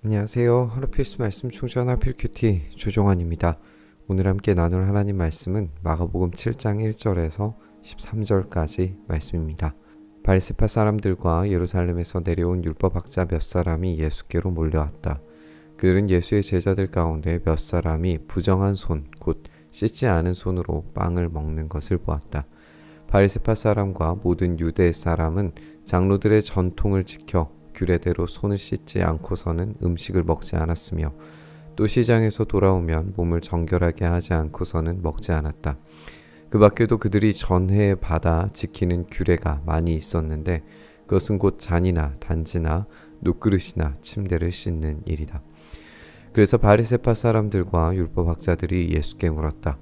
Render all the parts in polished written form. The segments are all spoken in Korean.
안녕하세요. 하루 필수 말씀 충전 하필 큐티 조종환입니다. 오늘 함께 나눌 하나님 말씀은 마가복음 7장 1절에서 13절까지 말씀입니다. 바리새파 사람들과 예루살렘에서 내려온 율법학자 몇 사람이 예수께로 몰려왔다. 그들은 예수의 제자들 가운데 몇 사람이 부정한 손, 곧 씻지 않은 손으로 빵을 먹는 것을 보았다. 바리새파 사람과 모든 유대 사람은 장로들의 전통을 지켜 규례대로 손을 씻지 않고서는 음식을 먹지 않았으며 또 시장에서 돌아오면 몸을 정결하게 하지 않고서는 먹지 않았다. 그 밖에도 그들이 전해 받아 지키는 규례가 많이 있었는데 그것은 곧 잔이나 단지나 놋그릇이나 침대를 씻는 일이다. 그래서 바리새파 사람들과 율법학자들이 예수께 물었다.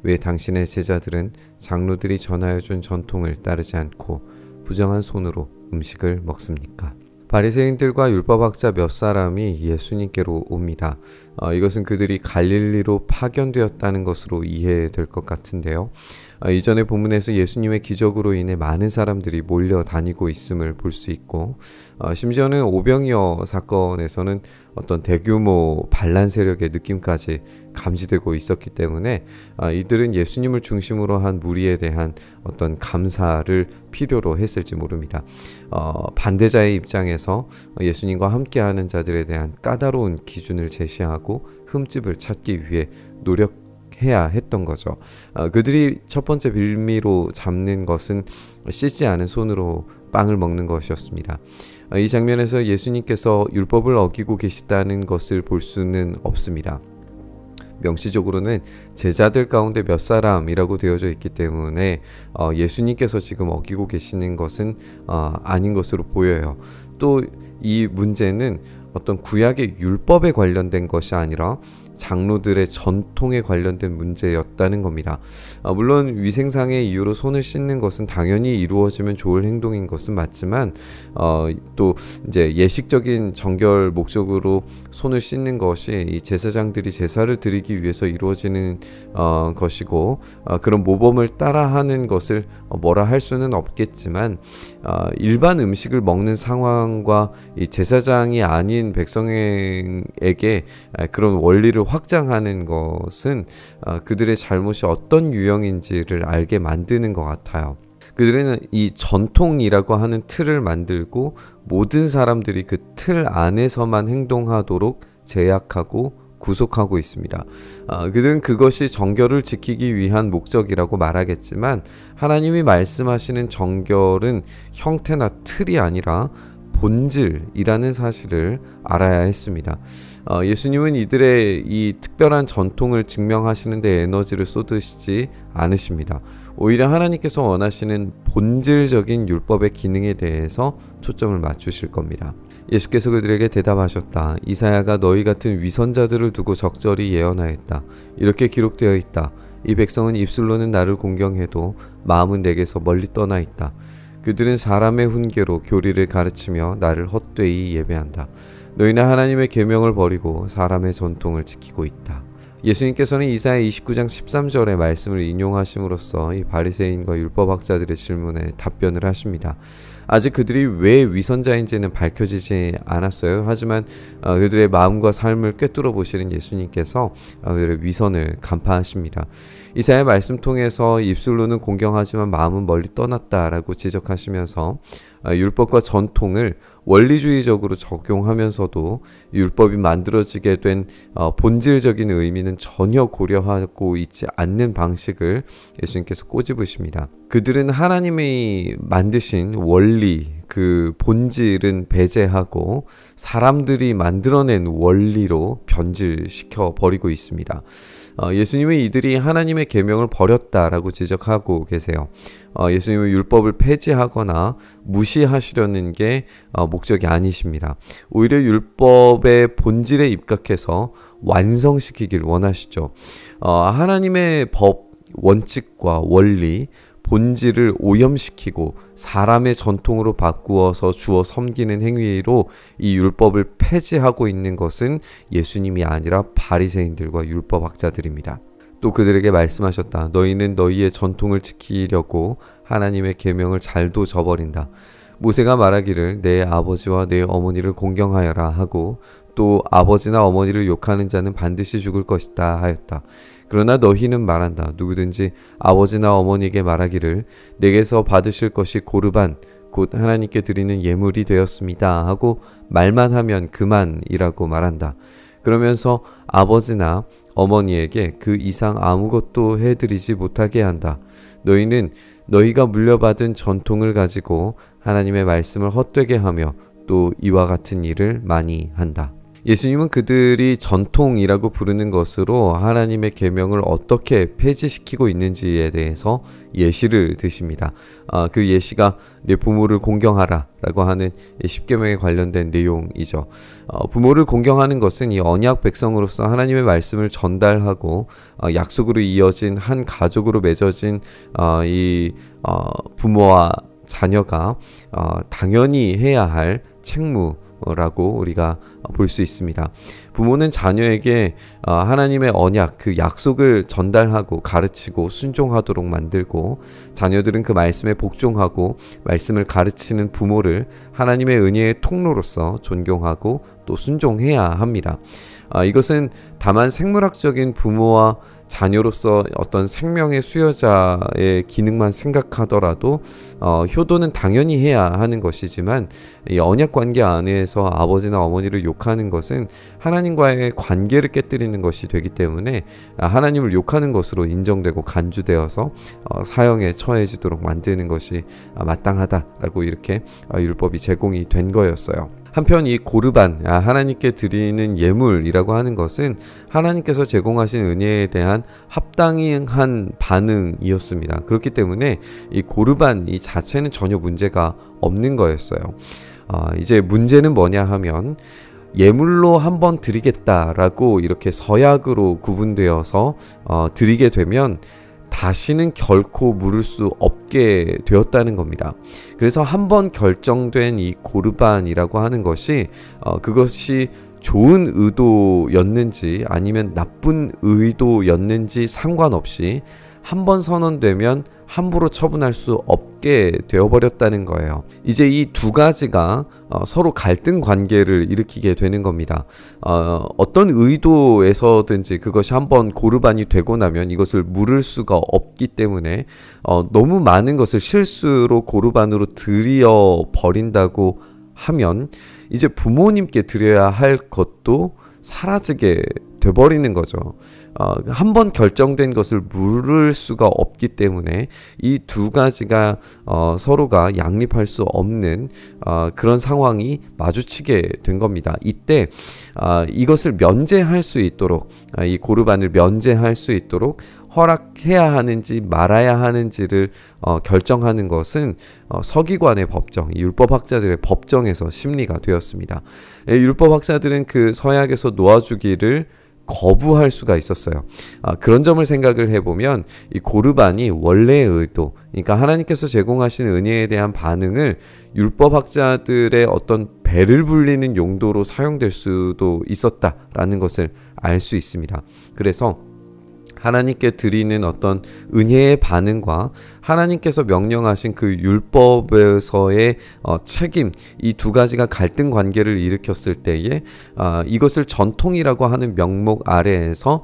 왜 당신의 제자들은 장로들이 전하여 준 전통을 따르지 않고 부정한 손으로 음식을 먹습니까? 바리새인들과 율법학자 몇 사람이 예수님께로 옵니다. 이것은 그들이 갈릴리로 파견되었다는 것으로 이해될 것 같은데요. 이전의 본문에서 예수님의 기적으로 인해 많은 사람들이 몰려다니고 있음을 볼 수 있고 심지어는 오병이어 사건에서는 어떤 대규모 반란 세력의 느낌까지 감지되고 있었기 때문에 이들은 예수님을 중심으로 한 무리에 대한 어떤 감사를 필요로 했을지 모릅니다. 반대자의 입장에서 예수님과 함께하는 자들에 대한 까다로운 기준을 제시하고 흠집을 찾기 위해 노력해야 했던 거죠. 그들이 첫 번째 빌미로 잡는 것은 씻지 않은 손으로 빵을 먹는 것이었습니다. 이 장면에서 예수님께서 율법을 어기고 계시다는 것을 볼 수는 없습니다. 명시적으로는 제자들 가운데 몇 사람이라고 되어져 있기 때문에 예수님께서 지금 어기고 계시는 것은 아닌 것으로 보여요. 또 이 문제는 어떤 구약의 율법에 관련된 것이 아니라 장로들의 전통에 관련된 문제였다는 겁니다. 물론 위생상의 이유로 손을 씻는 것은 당연히 이루어지면 좋을 행동인 것은 맞지만 또 이제 예식적인 정결 목적으로 손을 씻는 것이 이 제사장들이 제사를 드리기 위해서 이루어지는 것이고 그런 모범을 따라하는 것을 뭐라 할 수는 없겠지만 일반 음식을 먹는 상황과 이 제사장이 아닌 백성에게 그런 원리를 확장하는 것은 그들의 잘못이 어떤 유형인지를 알게 만드는 것 같아요. 그들은 이 전통이라고 하는 틀을 만들고 모든 사람들이 그 틀 안에서만 행동하도록 제약하고 구속하고 있습니다. 그들은 그것이 정결을 지키기 위한 목적이라고 말하겠지만 하나님이 말씀하시는 정결은 형태나 틀이 아니라 본질이라는 사실을 알아야 했습니다. 예수님은 이들의 이 특별한 전통을 증명하시는데 에너지를 쏟으시지 않으십니다. 오히려 하나님께서 원하시는 본질적인 율법의 기능에 대해서 초점을 맞추실 겁니다. 예수께서 그들에게 대답하셨다. 이사야가 너희 같은 위선자들을 두고 적절히 예언하였다. 이렇게 기록되어 있다. 이 백성은 입술로는 나를 공경해도 마음은 내게서 멀리 떠나 있다. 그들은 사람의 훈계로 교리를 가르치며 나를 헛되이 예배한다. 너희는 하나님의 계명을 버리고 사람의 전통을 지키고 있다. 예수님께서는 이사야 29장 13절의 말씀을 인용하심으로써 이 바리새인과 율법학자들의 질문에 답변을 하십니다. 아직 그들이 왜 위선자인지는 밝혀지지 않았어요. 하지만 그들의 마음과 삶을 꿰뚫어 보시는 예수님께서 그들의 위선을 간파하십니다. 이사야 말씀 통해서 입술로는 공경하지만 마음은 멀리 떠났다라고 지적하시면서 율법과 전통을 원리주의적으로 적용하면서도 율법이 만들어지게 된 본질적인 의미는 전혀 고려하고 있지 않는 방식을 예수님께서 꼬집으십니다. 그들은 하나님이 만드신 원리, 그 본질은 배제하고 사람들이 만들어낸 원리로 변질시켜 버리고 있습니다. 예수님은 이들이 하나님의 계명을 버렸다라고 지적하고 계세요. 예수님은 율법을 폐지하거나 무시하시려는 게 목적이 아니십니다. 오히려 율법의 본질에 입각해서 완성시키길 원하시죠. 하나님의 법, 원칙과 원리, 본질을 오염시키고 사람의 전통으로 바꾸어서 주어 섬기는 행위로 이 율법을 폐지하고 있는 것은 예수님이 아니라 바리새인들과 율법학자들입니다. 또 그들에게 말씀하셨다. 너희는 너희의 전통을 지키려고 하나님의 계명을 잘도 저버린다. 모세가 말하기를 내 아버지와 내 어머니를 공경하여라 하고 또 아버지나 어머니를 욕하는 자는 반드시 죽을 것이다 하였다. 그러나 너희는 말한다. 누구든지 아버지나 어머니에게 말하기를 내게서 받으실 것이 고르반 곧 하나님께 드리는 예물이 되었습니다 하고 말만 하면 그만이라고 말한다. 그러면서 아버지나 어머니에게 그 이상 아무것도 해드리지 못하게 한다. 너희는 너희가 물려받은 전통을 가지고 하나님의 말씀을 헛되게 하며 또 이와 같은 일을 많이 한다. 예수님은 그들이 전통이라고 부르는 것으로 하나님의 계명을 어떻게 폐지시키고 있는지에 대해서 예시를 드십니다. 그 예시가 내 부모를 공경하라 라고 하는 10계명에 관련된 내용이죠. 부모를 공경하는 것은 이 언약 백성으로서 하나님의 말씀을 전달하고 약속으로 이어진 한 가족으로 맺어진 이 부모와 자녀가 당연히 해야 할 책무라고 우리가 볼 수 있습니다. 부모는 자녀에게 하나님의 언약, 그 약속을 전달하고 가르치고 순종하도록 만들고 자녀들은 그 말씀에 복종하고 말씀을 가르치는 부모를 하나님의 은혜의 통로로서 존경하고 또 순종해야 합니다. 이것은 다만 생물학적인 부모와 자녀로서 어떤 생명의 수여자의 기능만 생각하더라도 효도는 당연히 해야 하는 것이지만 이 언약 관계 안에서 아버지나 어머니를 욕하는 것은 하나님과의 관계를 깨뜨리는 것이 되기 때문에 하나님을 욕하는 것으로 인정되고 간주되어서 사형에 처해지도록 만드는 것이 마땅하다라고 이렇게 율법이 제공이 된 거였어요. 한편 이 고르반, 하나님께 드리는 예물이라고 하는 것은 하나님께서 제공하신 은혜에 대한 합당한 반응이었습니다. 그렇기 때문에 이 고르반 이 자체는 전혀 문제가 없는 거였어요. 이제 문제는 뭐냐 하면 예물로 한번 드리겠다라고 이렇게 서약으로 구분되어서 드리게 되면 다시는 결코 물을 수 없게 되었다는 겁니다. 그래서 한번 결정된 이 고르반이라고 하는 것이 그것이 좋은 의도였는지 아니면 나쁜 의도였는지 상관없이 한번 선언되면 함부로 처분할 수 없게 되어버렸다는 거예요. 이제 이 두 가지가 서로 갈등 관계를 일으키게 되는 겁니다. 어떤 의도에서든지 그것이 한번 고르반이 되고 나면 이것을 물을 수가 없기 때문에 너무 많은 것을 실수로 고르반으로 들여 버린다고 하면 이제 부모님께 드려야 할 것도 사라지게 돼버리는 거죠. 한번 결정된 것을 물을 수가 없기 때문에 이 두 가지가 서로가 양립할 수 없는 그런 상황이 마주치게 된 겁니다. 이때 이것을 면제할 수 있도록 이 고르반을 면제할 수 있도록 허락해야 하는지 말아야 하는지를 결정하는 것은 서기관의 법정, 율법학자들의 법정에서 심리가 되었습니다. 율법학자들은 그 서약에서 놓아주기를 거부할 수가 있었어요. 그런 점을 생각을 해보면 이 고르반이 원래의 의도, 그러니까 하나님께서 제공하신 은혜에 대한 반응을 율법학자들의 어떤 배를 불리는 용도로 사용될 수도 있었다라는 것을 알 수 있습니다. 그래서 하나님께 드리는 어떤 은혜의 반응과 하나님께서 명령하신 그 율법에서의 책임, 이 두 가지가 갈등 관계를 일으켰을 때에 이것을 전통이라고 하는 명목 아래에서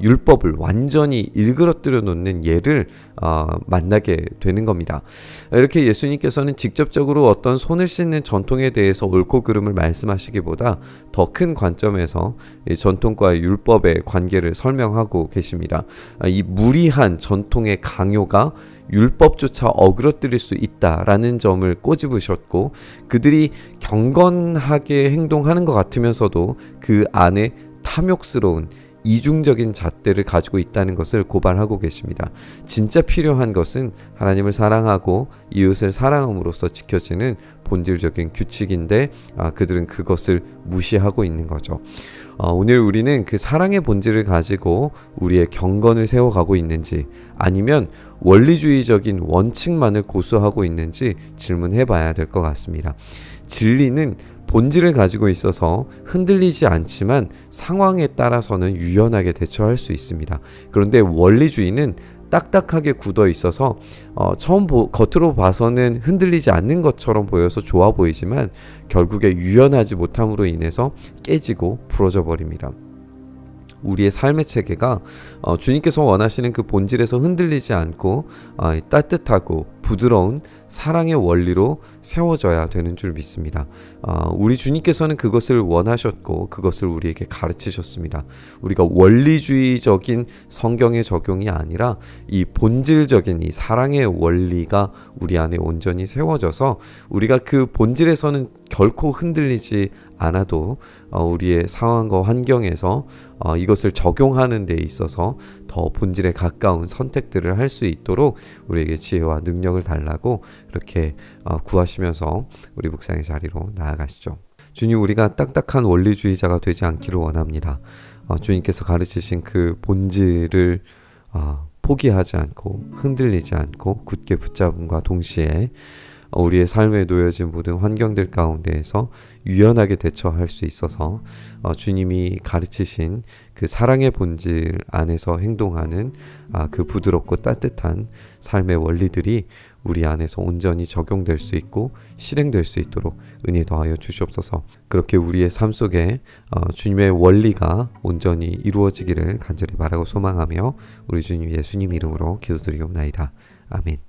율법을 완전히 일그러뜨려 놓는 예를 만나게 되는 겁니다. 이렇게 예수님께서는 직접적으로 어떤 손을 씻는 전통에 대해서 옳고 그름을 말씀하시기보다 더 큰 관점에서 이 전통과 율법의 관계를 설명하고 계십니다. 이 무리한 전통의 강요가 율법조차 어그러뜨릴 수 있다라는 점을 꼬집으셨고 그들이 경건하게 행동하는 것 같으면서도 그 안에 탐욕스러운 이중적인 잣대를 가지고 있다는 것을 고발하고 계십니다. 진짜 필요한 것은 하나님을 사랑하고 이웃을 사랑함으로써 지켜지는 본질적인 규칙인데 그들은 그것을 무시하고 있는 거죠. 오늘 우리는 그 사랑의 본질을 가지고 우리의 경건을 세워가고 있는지 아니면 원리주의적인 원칙만을 고수하고 있는지 질문해 봐야 될 것 같습니다. 진리는 본질을 가지고 있어서 흔들리지 않지만 상황에 따라서는 유연하게 대처할 수 있습니다. 그런데 원리주의는 딱딱하게 굳어 있어서 겉으로 봐서는 흔들리지 않는 것처럼 보여서 좋아 보이지만 결국에 유연하지 못함으로 인해서 깨지고 부러져 버립니다. 우리의 삶의 체계가 주님께서 원하시는 그 본질에서 흔들리지 않고 따뜻하고 부드러운 사랑의 원리로 세워져야 되는 줄 믿습니다. 우리 주님께서는 그것을 원하셨고 그것을 우리에게 가르치셨습니다. 우리가 원리주의적인 성경의 적용이 아니라 이 본질적인 이 사랑의 원리가 우리 안에 온전히 세워져서 우리가 그 본질에서는 결코 흔들리지 않아도 우리의 상황과 환경에서 이것을 적용하는 데 있어서 더 본질에 가까운 선택들을 할 수 있도록 우리에게 지혜와 능력을 달라고 그렇게 구하시면서 우리 묵상의 자리로 나아가시죠. 주님, 우리가 딱딱한 원리주의자가 되지 않기를 원합니다. 주님께서 가르치신 그 본질을 포기하지 않고 흔들리지 않고 굳게 붙잡음과 동시에 우리의 삶에 놓여진 모든 환경들 가운데에서 유연하게 대처할 수 있어서 주님이 가르치신 그 사랑의 본질 안에서 행동하는 그 부드럽고 따뜻한 삶의 원리들이 우리 안에서 온전히 적용될 수 있고 실행될 수 있도록 은혜 더하여 주시옵소서. 그렇게 우리의 삶 속에 주님의 원리가 온전히 이루어지기를 간절히 바라고 소망하며 우리 주님 예수님 이름으로 기도드리옵나이다. 아멘.